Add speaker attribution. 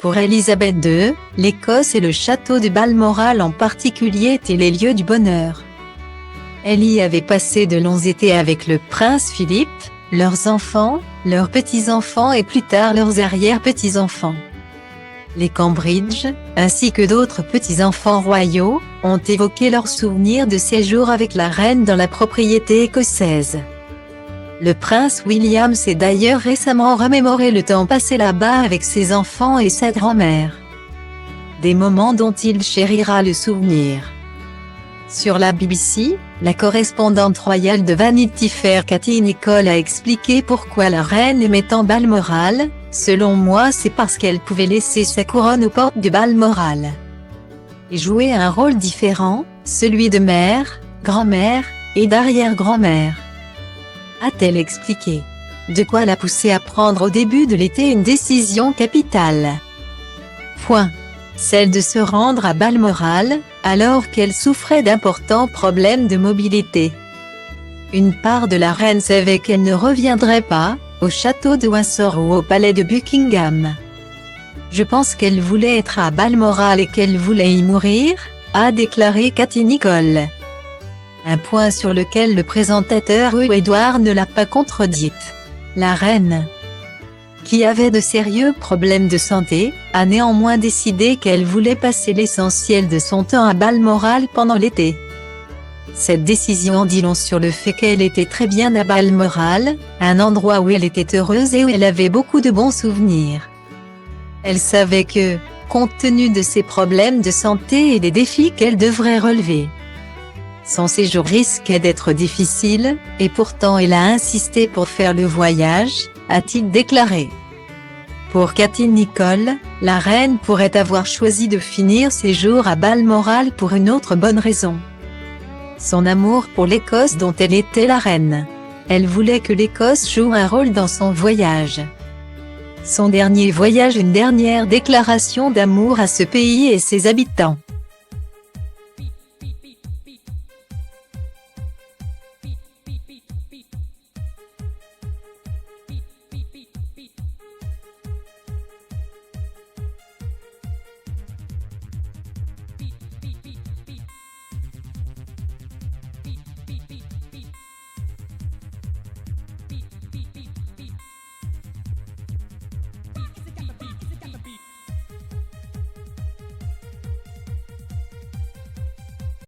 Speaker 1: Pour Élisabeth II, l'Écosse et le château de Balmoral en particulier étaient les lieux du bonheur. Elle y avait passé de longs étés avec le prince Philippe, leurs enfants, leurs petits-enfants et plus tard leurs arrière-petits-enfants. Les Cambridge, ainsi que d'autres petits-enfants royaux, ont évoqué leurs souvenirs de séjour avec la reine dans la propriété écossaise. Le prince William s'est d'ailleurs récemment remémoré le temps passé là-bas avec ses enfants et sa grand-mère. Des moments dont il chérira le souvenir. Sur la BBC, la correspondante royale de Vanity Fair Cathy Nicholl a expliqué pourquoi la reine aimait tant Balmoral. Selon moi, c'est parce qu'elle pouvait laisser sa couronne aux portes de Balmoral et jouer un rôle différent, celui de mère, grand-mère et d'arrière-grand-mère, a-t-elle expliqué. De quoi la pousser à prendre au début de l'été une décision capitale. Celle de se rendre à Balmoral, alors qu'elle souffrait d'importants problèmes de mobilité. Une part de la reine savait qu'elle ne reviendrait pas, au château de Windsor ou au palais de Buckingham. Je pense qu'elle voulait être à Balmoral et qu'elle voulait y mourir, a déclaré Cathy Nicholl. Un point sur lequel le présentateur Hugh Edwards ne l'a pas contredite. La reine, qui avait de sérieux problèmes de santé, a néanmoins décidé qu'elle voulait passer l'essentiel de son temps à Balmoral pendant l'été. Cette décision dit long sur le fait qu'elle était très bien à Balmoral, un endroit où elle était heureuse et où elle avait beaucoup de bons souvenirs. Elle savait que, compte tenu de ses problèmes de santé et des défis qu'elle devrait relever, son séjour risquait d'être difficile, et pourtant elle a insisté pour faire le voyage, a-t-il déclaré. Pour Cathy Nicholl, la reine pourrait avoir choisi de finir ses jours à Balmoral pour une autre bonne raison. Son amour pour l'Écosse dont elle était la reine. Elle voulait que l'Écosse joue un rôle dans son voyage. Son dernier voyage, une dernière déclaration d'amour à ce pays et ses habitants.